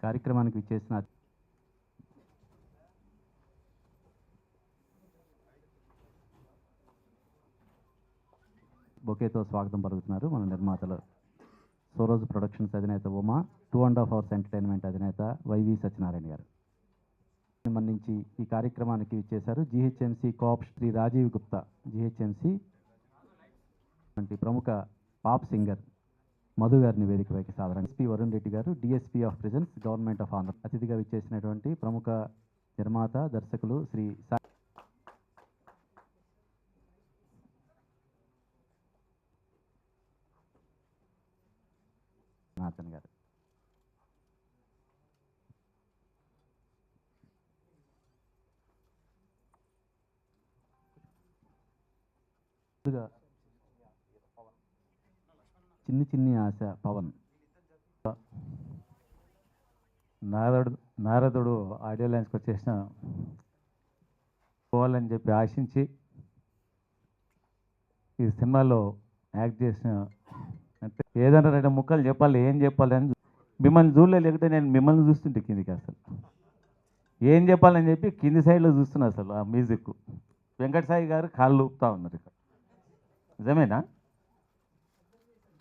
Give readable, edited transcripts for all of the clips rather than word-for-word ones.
కార్యక్రమానికి విచ్చేసిన బొకేతో స్వాగతం పలుకుతున్నారు మన నిర్మాతలు సోరోజ్ ప్రొడక్షన్స్ అధినేత ఉమా 2.5 అవర్స్ ఎంటర్టైన్మెంట్ అధినేత వైవి సత్యనారాయణ గారు సంబంధించి ఈ కార్యక్రమానికి విచ్చేశారు GHMC co-op Shri Rajeev Gupta GHMC వంటి ప్రముఖ పాప్ సింగర్ మధు గారిని వేదికపైకి సాధారణ ఎస్పీ వరుణ్ రెడ్డి గారు DSP of presence government of Andhra అతిథిగా విచ్చేసినటువంటి ప్రముఖ నిర్మాత దర్శకులు శ్రీ నాథన్ గారు చిన్ని ఆశ పవన్ నారదుడు ఆడియో లాంచ్కి వచ్చేసిన పోవాలని చెప్పి ఆశించి ఈ సినిమాలో యాక్ట్ చేసిన అంటే ఏదైనా 2 ముక్కలు చెప్పాలి ఏం చెప్పాలి అని మిమ్మల్ని లేకపోతే నేను మిమ్మల్ని చూస్తుంటే కిందికి అసలు ఏం చెప్పాలని చెప్పి కింది సైడ్లో చూస్తున్నా అసలు ఆ మ్యూజిక్ వెంకట సాయి గారు కాళ్ళు ఊపుతా ఉన్నారు ఇక్కడ నిజమేనా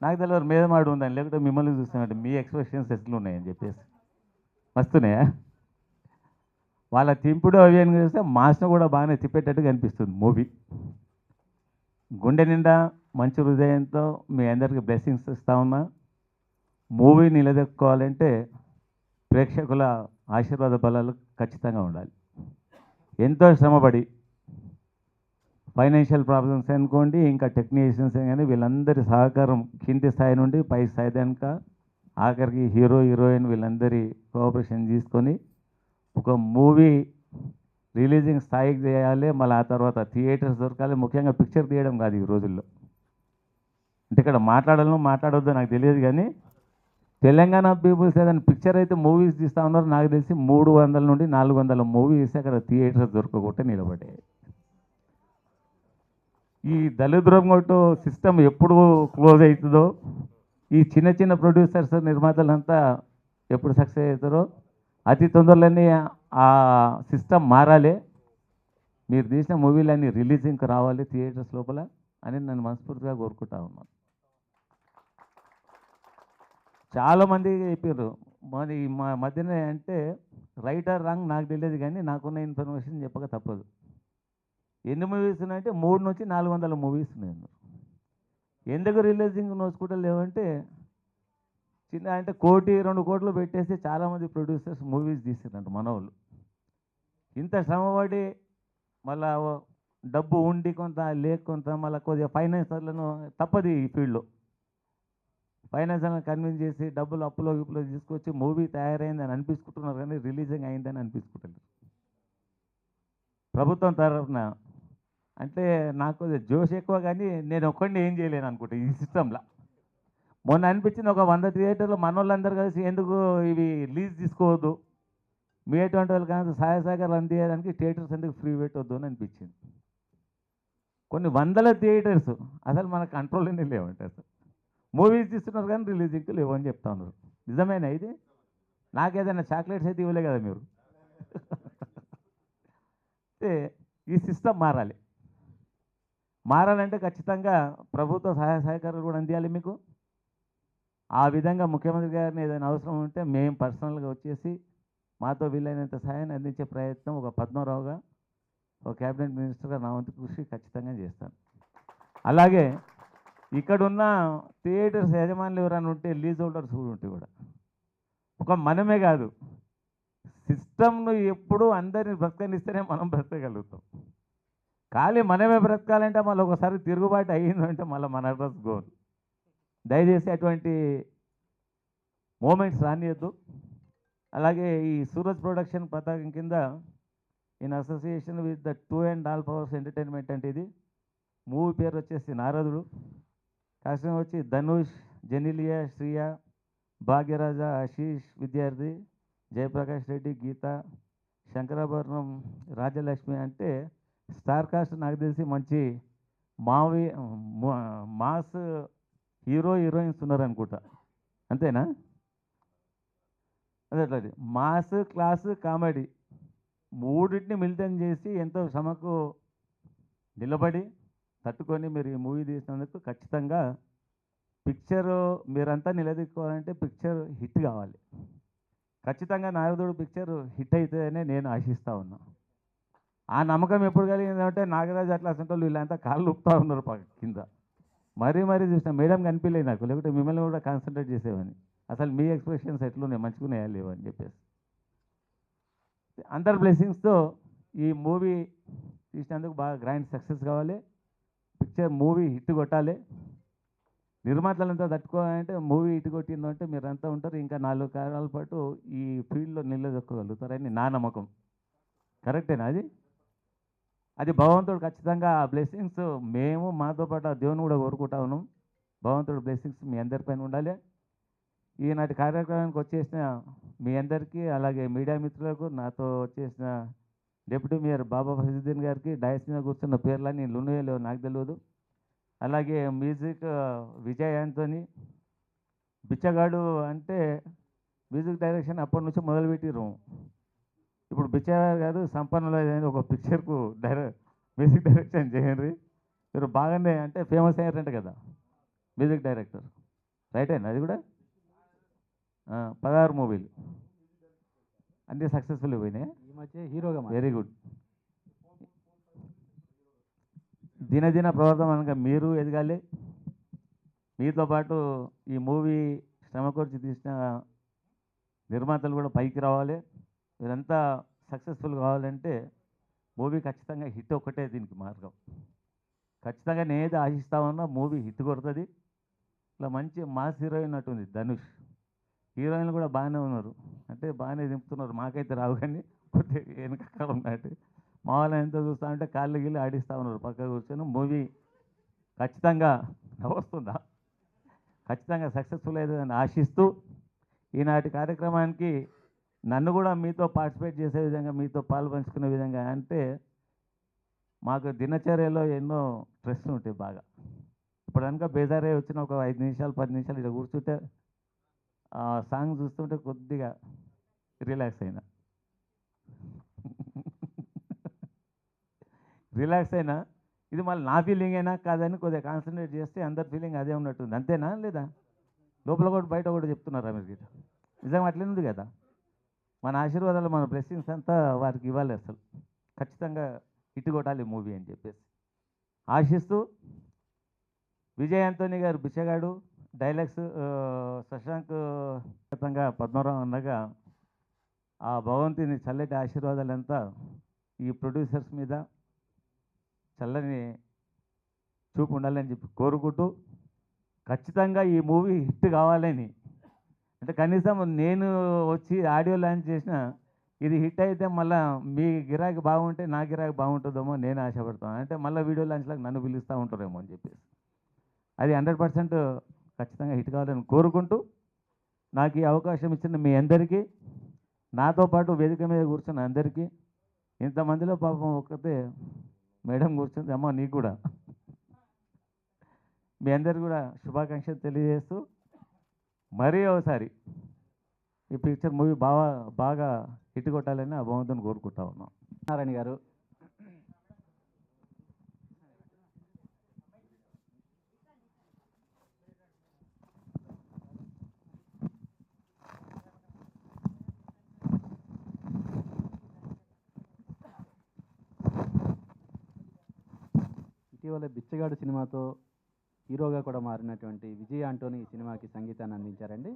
నాకు తెలియదు మీద మాట ఉందని లేకపోతే మిమ్మల్ని చూస్తున్నట్టు మీ ఎక్స్ప్రెషన్స్ ఎట్లు ఉన్నాయని చెప్పేసి వస్తున్నాయా వాళ్ళ తింపుడు అవి అని చూస్తే మాస్ను కూడా బాగానే తిప్పేటట్టుగా అనిపిస్తుంది మూవీ గుండె నిండా మంచి హృదయంతో మీ అందరికీ బ్లెస్సింగ్స్ ఇస్తా ఉన్నా మూవీ నిలదొక్కుకోవాలంటే ప్రేక్షకుల ఆశీర్వాద బలాలు ఖచ్చితంగా ఉండాలి ఎంతో శ్రమపడి ఫైనాన్షియల్ ప్రాబ్లమ్స్ అనుకోండి ఇంకా టెక్నీషియన్స్ కానీ వీళ్ళందరి సహకారం కింది స్థాయి నుండి పై స్థాయి దాకా ఆఖరికి హీరో హీరోయిన్ వీళ్ళందరి కోఆపరేషన్ తీసుకొని ఒక మూవీ రిలీజింగ్ స్థాయికి చేయాలి మళ్ళీ ఆ తర్వాత థియేటర్స్ దొరకాలి ముఖ్యంగా పిక్చర్ తీయడం కాదు ఈ రోజుల్లో అంటే ఇక్కడ మాట్లాడొద్దో నాకు తెలియదు కానీ తెలంగాణ పీపుల్స్ ఏదైనా పిక్చర్ అయితే మూవీస్ తీస్తూ ఉన్నారు నాకు తెలిసి 300 నుండి 400 మూవీస్ అక్కడ థియేటర్స్ దొరకకుండా నిలబడ్డాయి ఈ దళిద్రం కొట్టు సిస్టమ్ ఎప్పుడు క్లోజ్ అవుతుందో ఈ చిన్న ప్రొడ్యూసర్స్ నిర్మాతలంతా ఎప్పుడు సక్సెస్ అవుతారో అతి తొందరలోనే ఆ సిస్టమ్ మారాలి మీరు తీసిన మూవీలన్నీ రిలీజింగ్కి రావాలి థియేటర్స్ లోపల అని నేను మనస్ఫూర్తిగా కోరుకుంటా ఉన్నాను చాలామంది చెప్పారు మరి మా మధ్యన అంటే రైట్ ఆర్ రాంగ్ నాకు తెలియదు కానీ నాకున్న ఇన్ఫర్మేషన్ చెప్పక తప్పదు ఎన్ని మూవీస్ ఉన్నాయంటే 300 నుంచి 400 మూవీస్ ఉన్నాయి ఎందుకు రిలీజింగ్ నోచుకుంటా లేవంటే చిన్న అంటే 1 కోటి 2 కోట్లు పెట్టేసి చాలామంది ప్రొడ్యూసర్స్ మూవీస్ తీసిరంట మనోళ్ళు ఇంత శ్రమపడి మళ్ళా డబ్బు ఉండి కొంత లేకుంత మళ్ళీ కొద్దిగా ఫైనాన్సర్లను తప్పది ఈ ఫీల్డ్లో ఫైనాన్సర్లను కన్విన్స్ చేసి డబ్బులు అప్పులో తీసుకొచ్చి మూవీ తయారైందని అనిపించుకుంటున్నారు కానీ రిలీజింగ్ అయిందని అనిపించుకుంటున్నారు ప్రభుత్వం తరఫున అంటే నాకు జోష్ ఎక్కువ కానీ నేను ఒక్కడిని ఏం చేయలేను అనుకుంటా ఈ సిస్టంలో మొన్న అనిపించింది ఒక 100 థియేటర్లు మన వాళ్ళందరూ కలిసి ఎందుకు ఇవి లీజ్ తీసుకోవద్దు మీ ఎటువంటి వాళ్ళు కానీ సహాయ రన్ చేయడానికి థియేటర్స్ ఎందుకు ఫ్రీ పెట్టవద్దు అని అనిపించింది కొన్ని 100 థియేటర్స్ అసలు మన కంట్రోల్లోనే లేవంటే అసలు మూవీస్ తీస్తున్నారు కానీ రిలీజింగ్కి లేవు అని చెప్తా ఉన్నారు నిజమేనా ఇది నాకేదైనా చాక్లెట్స్ అయితే ఇవ్వలే కదా మీరు అంటే ఈ సిస్టమ్ మారాలంటే ఖచ్చితంగా ప్రభుత్వ సహాయ సహకారాలు కూడా అందియాలి మీకు ఆ విధంగా ముఖ్యమంత్రి గారిని ఏదైనా అవసరం ఉంటే మేము పర్సనల్గా వచ్చేసి మాతో వీలైనంత సహాయాన్ని అందించే ప్రయత్నం ఒక పద్మరావుగా ఒక క్యాబినెట్ మినిస్టర్గా నా వంతు కృషి ఖచ్చితంగా చేస్తాను అలాగే ఇక్కడున్న థియేటర్స్ యజమానులు ఎవరైనా ఉంటే లీజ్ హోల్డర్స్ కూడా ఉంటే కూడా ఒక మనమే కాదు సిస్టమ్ను ఎప్పుడూ అందరిని బ్రతకనిస్తేనే మనం బ్రతకగలుగుతాం ఖాళీ మనమే బ్రతకాలంటే మళ్ళీ ఒకసారి తిరుగుబాటు అయ్యిందంటే మళ్ళీ మన అడ్రస్ గోల్ దయచేసి అటువంటి మూమెంట్స్ రానియద్దు అలాగే ఈ సూరజ్ ప్రొడక్షన్ పతాకం కింద in association with the 2.5 hours entertainment అంటే ఇది మూవీ పేరు వచ్చేసి నారదుడు కాస్ట్యూమ్ వచ్చి ధనుష్ జెనిలియా శ్రియ భాగ్యరాజ ఆశీష్ విద్యార్థి జయప్రకాష్ రెడ్డి గీత శంకరాభరణం రాజలక్ష్మి అంటే స్టార్ కాస్ట్ నాకు తెలిసి మంచి మాస్ హీరో హీరోయిన్స్ ఉన్నారనుకుంటా అంతేనా అదే అట్లా మాస్ క్లాసు కామెడీ మూడింటిని మిళితం చేసి ఎంతో శ్రమకు నిలబడి తట్టుకొని మీరు ఈ మూవీ తీసినందుకు ఖచ్చితంగా పిక్చరు మీరంతా నిలదీసుకోవాలంటే పిక్చర్ హిట్ కావాలి. ఖచ్చితంగా నారదుడు పిక్చర్ హిట్ అవుతుందనే నేను ఆశిస్తూ ఉన్నా. ఆ నమ్మకం ఎప్పుడు కలిగిందంటే నాగరాజు అట్లా అసలు వీళ్ళంతా కాళ్ళు ఊపుతా ఉన్నారు కింద. మరీ చూసిన మేడం కనిపించలేదు నాకు, లేకపోతే మిమ్మల్ని కూడా కాన్సన్ట్రేట్ చేసేవని. అసలు మీ ఎక్స్ప్రెషన్స్ ఎట్లున్నాయి, మంచిగున్నాయా లేవు అని చెప్పేసి. అందరి బ్లెస్సింగ్స్తో ఈ మూవీ తీసినందుకు బాగా గ్రాండ్ సక్సెస్ కావాలి. పిక్చర్ మూవీ హిట్ కొట్టాలి. నిర్మాతలంతా తట్టుకోవాలంటే మూవీ హిట్ కొట్టిందంటే మీరంతా ఉంటారు, ఇంకా 4 కాలాల పాటు ఈ ఫీల్డ్లో నిలదొక్కగలుగుతారని నా నమ్మకం. కరెక్టేనా అది? అది భగవంతుడు ఖచ్చితంగా ఆ బ్లెస్సింగ్స్ మేము మాతో పాటు ఆ దేవుని కూడా కోరుకుంటా ఉన్నాం. భగవంతుడు బ్లెస్సింగ్స్ మీ అందరిపైన ఉండాలి. ఈనాటి కార్యక్రమానికి వచ్చేసిన మీ అందరికీ, అలాగే మీడియా మిత్రులకు, నాతో వచ్చేసిన డిప్యూటీ మేయర్ బాబా ఫజుద్దీన్ గారికి, డయస్ మీద కూర్చున్న పేర్లన్నీ లున్నాయో లేవో నాకు తెలియదు. అలాగే మ్యూజిక్ విజయ్ యాంతోని, బిచ్చగాడు అంటే మ్యూజిక్ డైరెక్షన్ అప్పటి నుంచి మొదలుపెట్టిర్రు. ఇప్పుడు బిచ్చగాడు గారు సంపన్నులు ఒక పిక్చర్కు మ్యూజిక్ డైరెక్షన్ చేయండి. మీరు బాగానే అంటే ఫేమస్ అయ్యారంట కదా మ్యూజిక్ డైరెక్టర్, రైటేనా అది కూడా? 16 మూవీలు అన్నీ సక్సెస్ఫుల్ పోయినాయి. ఈ మధ్య హీరోగా వెరీ గుడ్. దినదిన ప్రవర్తమానంగా మీరు ఎదగాలి. మీతో పాటు ఈ మూవీ శ్రమ కూర్చి తీసిన నిర్మాతలు కూడా పైకి రావాలి. మీరంతా సక్సెస్ఫుల్ కావాలంటే మూవీ ఖచ్చితంగా హిట్ ఒక్కటే దీనికి మార్గం. ఖచ్చితంగా నేనేది ఆశిస్తా ఉన్నా మూవీ హిట్ కొడుతుంది. ఇట్లా మంచి మాస్ హీరోయిన్ అటుంది ధనుష్. హీరోయిన్లు కూడా బాగానే ఉన్నారు, అంటే బాగానే దింపుతున్నారు. మాకైతే రావు కానీ కొద్దిగా వెనక ఉన్నట్టు మా వాళ్ళని ఎంత చూస్తూ ఉంటే కాళ్ళు గిల్లు ఆడిస్తూ ఉన్నారు పక్క కూర్చొని. మూవీ ఖచ్చితంగా వస్తుందా, ఖచ్చితంగా సక్సెస్ఫుల్ అవుతుందని ఆశిస్తూ ఈనాటి కార్యక్రమానికి నన్ను కూడా మీతో పార్టిసిపేట్ చేసే విధంగా, మీతో పాలు పంచుకునే విధంగా, అంటే మాకు దినచర్యలో ఎన్నో స్ట్రెస్లు ఉంటాయి బాగా. ఇప్పుడు కనుక బేజారే వచ్చిన ఒక 5 నిమిషాలు 10 నిమిషాలు ఇక్కడ కూర్చుంటే ఆ సాంగ్ చూస్తుంటే కొద్దిగా రిలాక్స్ అయినా రిలాక్స్ అయినా ఇది మళ్ళీ నా ఫీలింగ్ అయినా కాదని కొద్దిగా కాన్సన్ట్రేట్ చేస్తే అందరి ఫీలింగ్ అదే ఉన్నట్టుంది. అంతేనా లేదా? లోపల కూడా బయట కూడా చెప్తున్నారా మీరు గిట్ట? నిజంగా అట్లే ఉంది కదా. మన ఆశీర్వాదాలు, మన బ్లెస్సింగ్స్ అంతా వారికి ఇవ్వాలి. అసలు ఖచ్చితంగా హిట్ కొట్టాలి మూవీ అని చెప్పేసి ఆశిస్తూ, విజయ్ యాంతోనీ గారు బిచ్చగాడు డైలాగ్స్, శశాంక్ ఖచ్చితంగా పద్మరావు అన్నగా ఆ భగవంతుని చల్లటి ఆశీర్వాదాలంతా ఈ ప్రొడ్యూసర్స్ మీద చల్లని చూపు ఉండాలని చెప్పి కోరుకుంటూ, ఖచ్చితంగా ఈ మూవీ హిట్ కావాలని, అంటే కనీసం నేను వచ్చి ఆడియో లాంచ్ చేసిన ఇది హిట్ అయితే మళ్ళీ మీ గిరాకీ బాగుంటే నా గిరాకీ బాగుంటుందేమో నేను ఆశపడతాను. అంటే మళ్ళీ వీడియో లాంచ్లకు నన్ను పిలుస్తూ ఉంటారేమో అని చెప్పేసి అది 100% ఖచ్చితంగా హిట్ కావాలని కోరుకుంటూ, నాకు ఈ అవకాశం ఇచ్చిన మీ అందరికీ, నాతో పాటు వేదిక మీద కూర్చున్న అందరికీ, ఇంతమందిలో పాపం ఒక్కతే మేడం కూర్చుంది, అమ్మ నీకు కూడా మీ అందరికీ కూడా శుభాకాంక్షలు తెలియజేస్తూ, మరీ ఒకసారి ఈ పిక్చర్ మూవీ బాగా హిట్ కొట్టాలని ఆ భగవంతుని కోరుకుంటా ఉన్నాం. నారాయణ గారు, ఇటీవల బిచ్చగాడు సినిమాతో హీరోగా కూడా మారినటువంటి విజయ్ ఆంటోనీ ఈ సినిమాకి సంగీతాన్ని అందించారండి.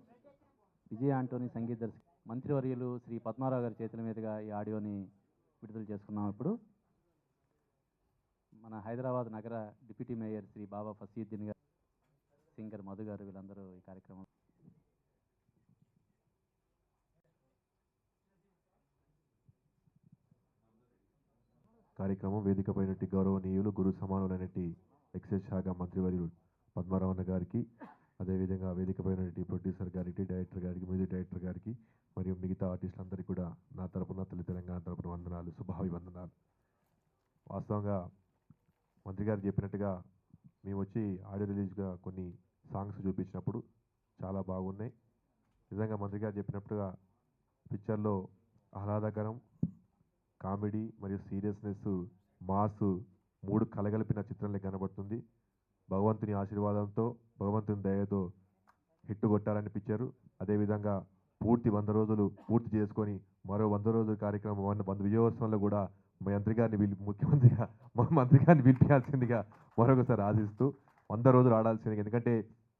విజయ్ ఆంటోనీ సంగీత దర్శకుడు మంత్రివర్యులు శ్రీ పద్మారావు గారి చేతుల మీదుగా ఈ ఆడియోని విడుదల చేసుకున్నాం. ఇప్పుడు మన హైదరాబాద్ నగర డిప్యూటీ మేయర్ శ్రీ బాబా ఫసీద్దీన్ గారు, సింగర్ మధు గారు, వీళ్ళందరూ ఈ కార్యక్రమం వేదికపైనటి గౌరవనీయులు గురు సమానులైనటి ఎక్సైజ్ శాఖ మంత్రివర్యులు పద్మారావణ గారికి, అదేవిధంగా వేదికపైనటి ప్రొడ్యూసర్ గారికి, డైరెక్టర్ గారికి, మ్యూజిక్ డైరెక్టర్ గారికి మరియు మిగతా ఆర్టిస్టులందరికీ కూడా నా తరపున, తల్లి తెలంగాణ తరపున వందనాలు, శుభాభివందనాలు. వాస్తవంగా మంత్రి గారు చెప్పినట్టుగా మేము వచ్చి ఆడియో రిలీజ్గా కొన్ని సాంగ్స్ చూపించినప్పుడు చాలా బాగున్నాయి. నిజంగా మంత్రి గారు చెప్పినట్టుగా పిక్చర్లో ఆహ్లాదకరం, కామెడీ మరియు సీరియస్నెస్, మాస్ 3 కలగలిపిన చిత్రంలో కనబడుతుంది. భగవంతుని ఆశీర్వాదంతో, భగవంతుని దయతో హిట్ కొట్టాలని పిక్చరు. అదేవిధంగా పూర్తి 100 రోజులు పూర్తి చేసుకొని మరో 100 రోజుల కార్యక్రమం 100 విజయోత్సవంలో కూడా మా మంత్రి గారిని పిలిపించాల్సిందిగా మరొకసారి ఆశిస్తూ 100 రోజులు ఆడాల్సింది. ఎందుకంటే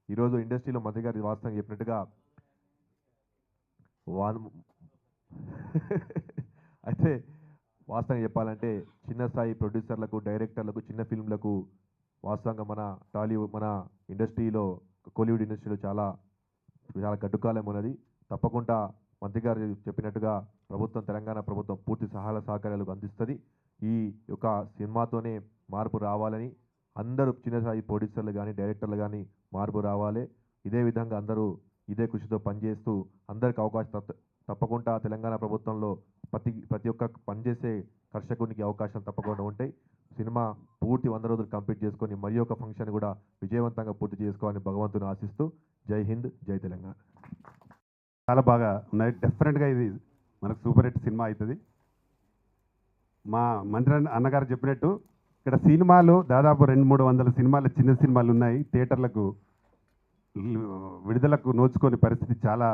ఈరోజు ఇండస్ట్రీలో మంత్రి గారి వాస్తవంగా చెప్పినట్టుగా అయితే వాస్తవంగా చెప్పాలంటే చిన్న స్థాయి ప్రొడ్యూసర్లకు, డైరెక్టర్లకు, చిన్న ఫిల్మ్లకు వాస్తవంగా మన ఇండస్ట్రీలో, కోలీవుడ్ ఇండస్ట్రీలో చాలా చాలా గడ్డుకాలం ఉన్నది. తప్పకుండా మంత్రి గారు చెప్పినట్టుగా తెలంగాణ ప్రభుత్వం పూర్తి సహాయ సహకారాలు అందిస్తుంది. ఈ యొక్క సినిమాతోనే మార్పు రావాలని అందరూ చిన్న స్థాయి ప్రొడ్యూసర్లు కానీ, డైరెక్టర్లు కానీ మార్పు రావాలి. ఇదే విధంగా అందరూ ఇదే కృషితో పనిచేస్తూ అందరికి అవకాశం తప్పకుండా తెలంగాణ ప్రభుత్వంలో ప్రతి ఒక్క పనిచేసే కర్షకునికి అవకాశాలు తప్పకుండా ఉంటాయి. సినిమా పూర్తి 100 రోజులు కంప్లీట్ చేసుకొని మరి ఒక ఫంక్షన్ కూడా విజయవంతంగా పూర్తి చేసుకోవాలని భగవంతుని ఆశిస్తూ జై హింద్, జై తెలంగాణ. చాలా బాగా ఉన్నాయి. డెఫినెట్గా ఇది మనకు సూపర్ హిట్ సినిమా అవుతుంది. మా మంత్రి అన్నగారు చెప్పినట్టు ఇక్కడ సినిమాలు దాదాపు 200-300 సినిమాలు, చిన్న సినిమాలు ఉన్నాయి. థియేటర్లకు విడుదలకు నోచుకోని పరిస్థితి చాలా